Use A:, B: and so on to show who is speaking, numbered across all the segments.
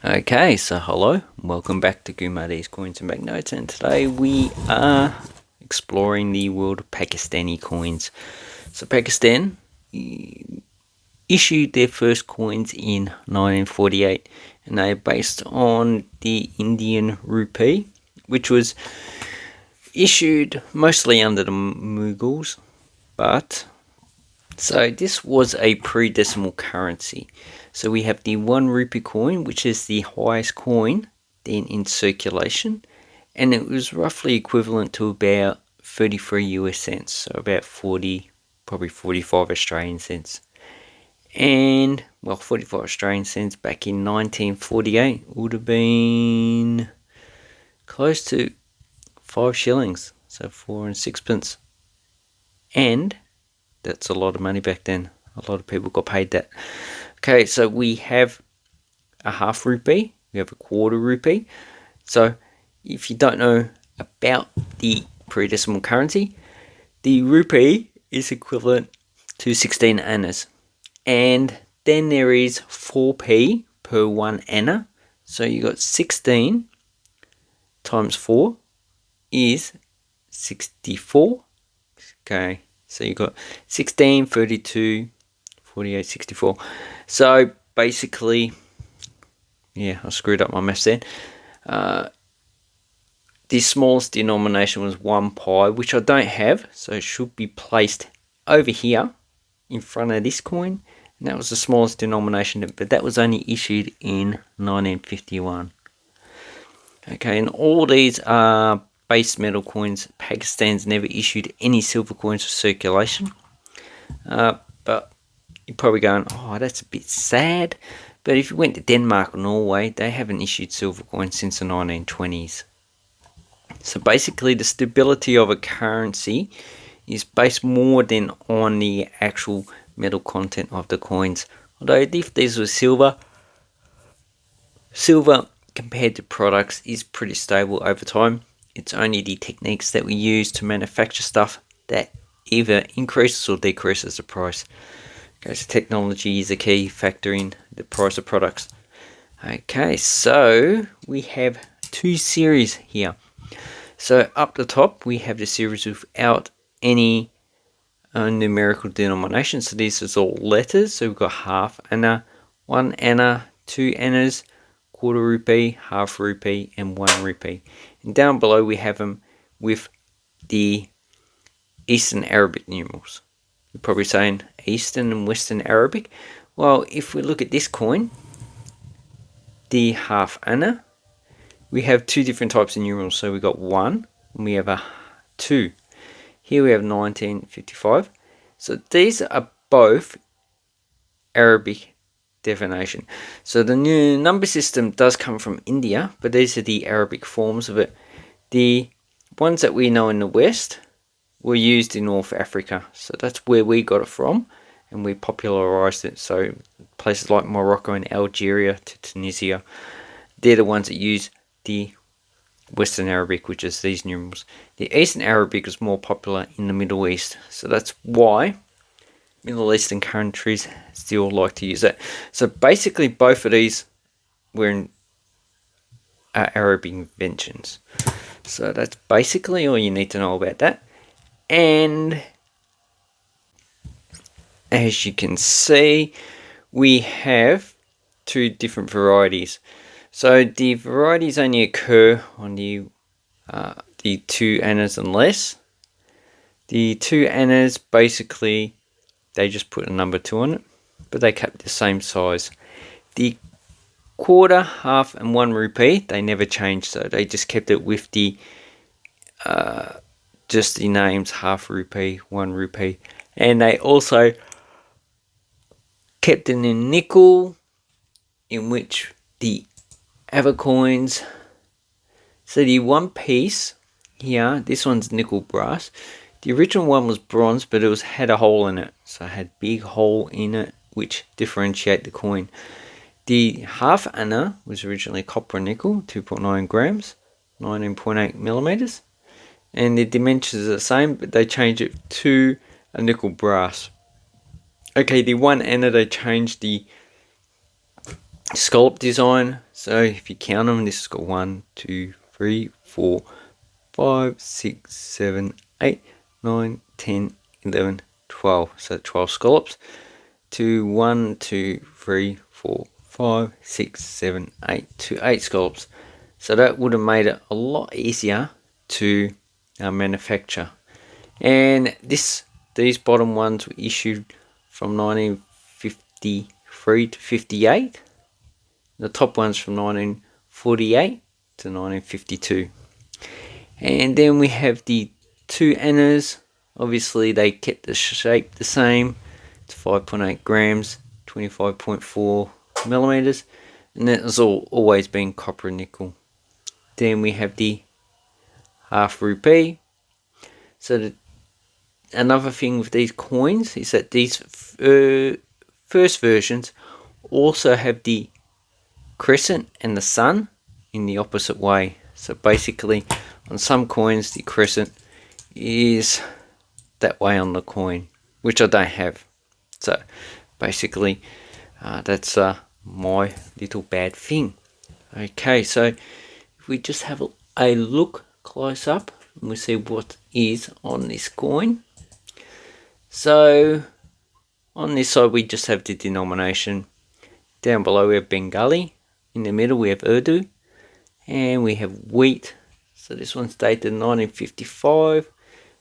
A: Okay, so hello, welcome back to Gumadis Coins and Banknotes, and today we are exploring the world of Pakistani coins. So Pakistan issued their first coins in 1948, and they are based on the Indian Rupee, which was issued mostly under the Mughals, but so this was a pre-decimal currency. So we have the 1 rupee coin, which is the highest coin then in circulation, and it was roughly equivalent to about 33 US cents, so about 40, probably 45 Australian cents. And well, 45 Australian cents back in 1948 would have been close to 5 shillings, so 4 and 6 pence. And that's a lot of money back then. A lot of people got paid that. Okay, so we have a half rupee, we have a quarter rupee. So if you don't know about the pre-decimal currency, the rupee is equivalent to 16 annas. And then there is 4p per 1 anna. So you got 16 times 4 is 64. Okay, so you got 16, 32, 48, 64. So basically, yeah, I screwed up my maths then. The smallest denomination was 1 pi, which I don't have, so it should be placed over here in front of this coin. And that was the smallest denomination, but that was only issued in 1951. Okay, and all these are base metal coins. Pakistan's never issued any silver coins for circulation. But you're probably going, oh, that's a bit sad. But if you went to Denmark or Norway, they haven't issued silver coins since the 1920s. So basically, the stability of a currency is based more than on the actual metal content of the coins. Although if these were silver compared to products is pretty stable over time. It's only the techniques that we use to manufacture stuff that either increases or decreases the price. Okay, so technology is a key factor in the price of products. Okay, so we have two series here. So up the top we have the series without any numerical denomination. So this is all letters. So we've got half anna, 1 anna, 2 annas, quarter rupee, half rupee, and 1 rupee. And down below we have them with the Eastern Arabic numerals. You're probably saying Eastern and Western Arabic. Well, if we look at this coin, the half anna, we have two different types of numerals. So we've got 1 and we have a 2. Here we have 1955. So these are both Arabic definition. So the new number system does come from India, but these are the Arabic forms of it. The ones that we know in the West were used in North Africa. So that's where we got it from, and we popularized it. So places like Morocco and Algeria to Tunisia, they're the ones that use the Western Arabic, which is these numerals. The Eastern Arabic is more popular in the Middle East. So that's why Middle Eastern countries still like to use that. So basically both of these were in Arabic inventions. So that's basically all you need to know about that. And as you can see, we have two different varieties. So the varieties only occur on the 2 annas and less. The 2 annas, basically, they just put a number 2 on it, but they kept the same size. The quarter, half, and 1 rupee, they never changed, so they just kept it with the just the names half rupee, 1 rupee, and they also kept it in nickel, in which the other coins. So the one piece here, this one's nickel brass. The original one was bronze, but it had a hole in it, so it had big hole in it, which differentiate the coin. The half anna was originally copper and nickel, 2.9 grams, 19.8 millimeters, and the dimensions are the same, but they changed it to a nickel brass. Okay, the 1 anna, they changed the scallop design, So if you count them, this has got 1, 2, 3, 4, 5, 6, 7, 8, 9, 10, 11, 12. So 12 scallops to 1, 2, 3, 4, 5, 6, 7, 8 to 8 scallops. So that would have made it a lot easier to manufacture. And these bottom ones were issued from 1953 to 58. The top ones from 1948 to 1952. And then we have the two annas. Obviously they kept the shape the same. It's 5.8 grams, 25.4 millimeters, and that has always been copper and nickel. Then we have the half rupee. So another thing with these coins is that these first versions also have the crescent and the sun in the opposite way. So basically on some coins the crescent is that way on the coin, which I don't have. So basically that's my little bad thing. Okay, so if we just have a look close up and we see what is on this coin. So on this side we just have the denomination. Down below we have Bengali. In the middle we have Urdu. And we have wheat. So this one's dated 1955.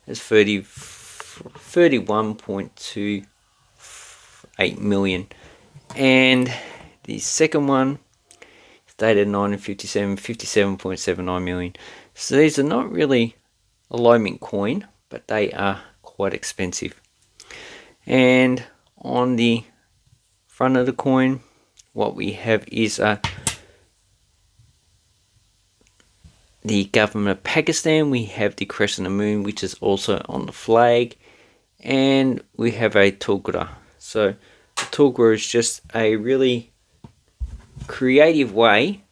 A: It's 31.28 million. And the second one is dated 1957, 57.79 million. So these are not really a low mint coin, but they are quite expensive. And on the front of the coin, what we have is the government of Pakistan. We have the crescent of the moon, which is also on the flag, and we have a tulgura. So the tulgura is just a really creative way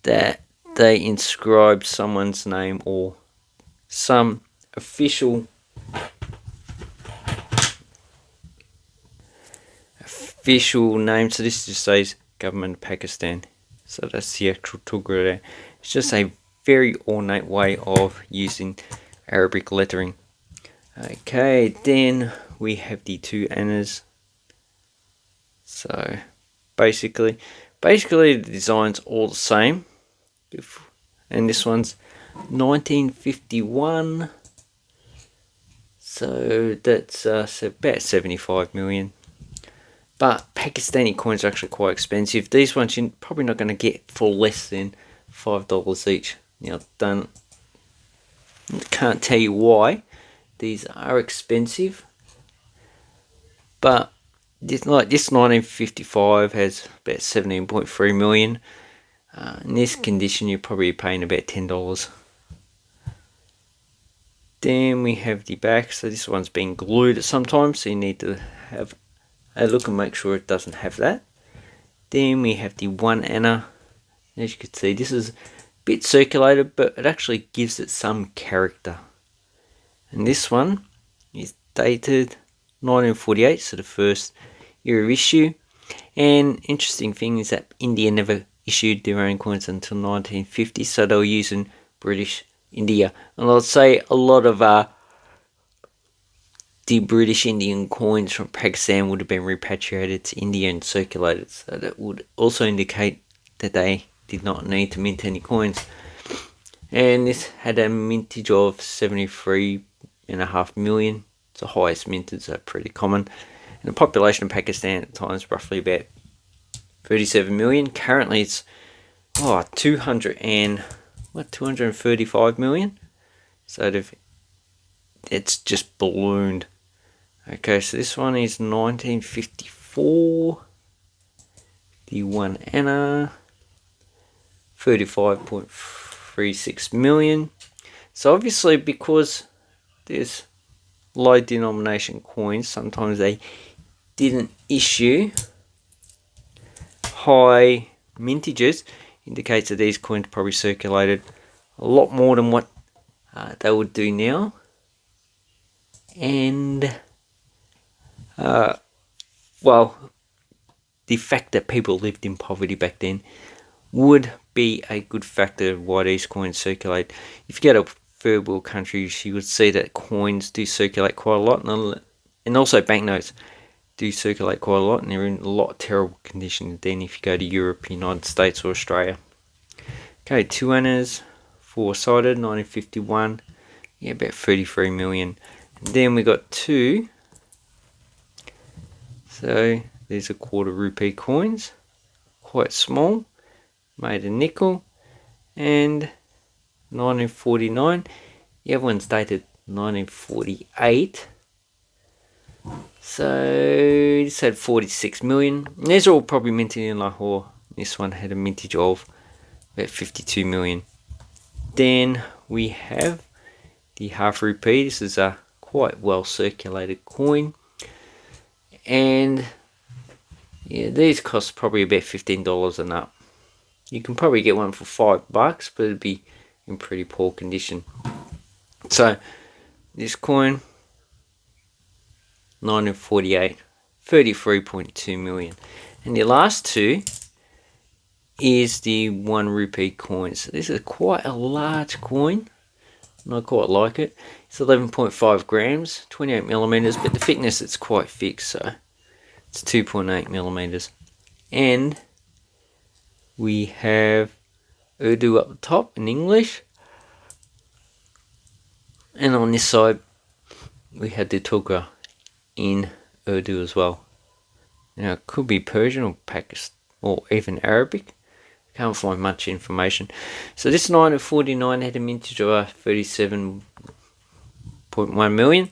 A: that they inscribe someone's name or some official name. So this just says government of Pakistan. So that's the actual tulgura there. It's just a very ornate way of using Arabic lettering. Okay, then we have the two annas. So basically the design's all the same. And this one's 1951. So that's about 75 million. But Pakistani coins are actually quite expensive. These ones you're probably not going to get for less than $5 each. Now, can't tell you why. These are expensive. But this 1955 has about 17.3 million. In this condition, you're probably paying about $10. Then we have the back. So this one's been glued sometimes, so you need to have a look and make sure it doesn't have that. Then we have the 1 anna. As you can see, this is a bit circulated, but it actually gives it some character. And this one is dated 1948, so the first year of issue. And interesting thing is that India never issued their own coins until 1950, so they were using British India. And I'd say a lot of the British Indian coins from Pakistan would have been repatriated to India and circulated. So that would also indicate that they did not need to mint any coins. And this had a mintage of 73.5 million. It's the highest minted, so pretty common. And the population of Pakistan at the time is roughly about 37 million. Currently it's 235 million. So it's just ballooned. Okay, so this one is 1954. The 1 anna, 35.36 million. So obviously, because there's low denomination coins, sometimes they didn't issue high mintages. Indicates that these coins probably circulated a lot more than what they would do now. And the fact that people lived in poverty back then would be a good factor why these coins circulate. If you go to third world countries, you would see that coins do circulate quite a lot, and also banknotes do circulate quite a lot, and they're in a lot terrible condition than if you go to Europe, United States, or Australia. Okay, two owners, four-sided, 1951. Yeah, about 33 million. And then we got two. So these are quarter rupee coins, quite small, made of nickel, and 1949. The other one's dated 1948. So this had 46 million. And these are all probably minted in Lahore. This one had a mintage of about 52 million. Then we have the half rupee. This is a quite well circulated coin, and yeah, these cost probably about $15 and up. You can probably get one for $5, but it'd be in pretty poor condition. So this coin, 1948, 33.2 million. And the last two is the 1 rupee coin. So this is quite a large coin, and I quite like it. It's 11.5 grams, 28 millimeters, but the thickness it's quite thick, so it's 2.8 millimeters. And we have Urdu up the top in English, and on this side we had the Tuga in Urdu as well. Now it could be Persian or Pakistan or even Arabic. Can't find much information. So this 1949 had a mintage of 37.1 million,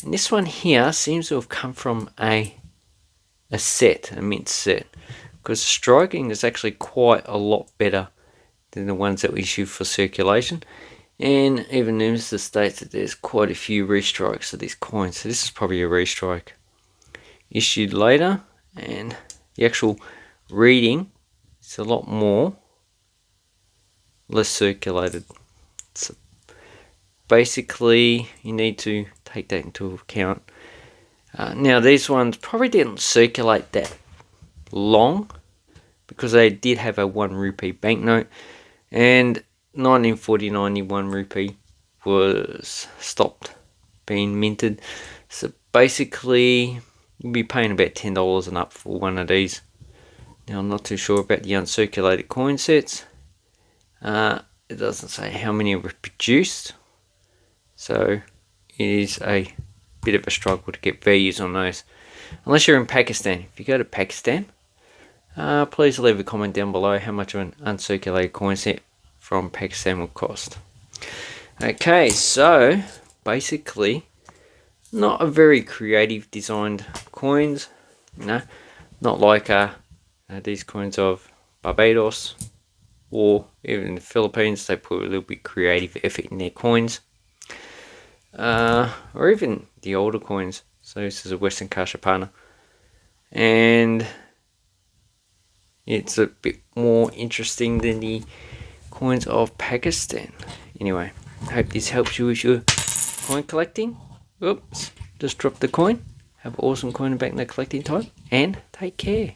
A: and this one here seems to have come from a set, a mint set, because the striking is actually quite a lot better than the ones that we issue for circulation. And even Minister states that there's quite a few restrikes of these coins, so this is probably a restrike issued later, and the actual reading is a lot less circulated. So basically you need to take that into account. Now these ones probably didn't circulate that long because they did have a 1 rupee banknote, and 1949 the 1 rupee was stopped being minted. So basically you'll be paying about $10 and up for one of these. Now I'm not too sure about the uncirculated coin sets. It doesn't say how many were produced, so it is a bit of a struggle to get values on those, unless you're in Pakistan. If you go to Pakistan, please leave a comment down below how much an uncirculated coin set from Pakistan will cost. Okay, so basically not a very creative designed coins, not like these coins of Barbados or even the Philippines. They put a little bit creative effort in their coins, or even the older coins. So this is a Western Kashapana, and it's a bit more interesting than the coins of Pakistan. Anyway, I hope this helps you with your coin collecting. Oops, just dropped the coin. Have an awesome coin and banknote collecting time, and take care.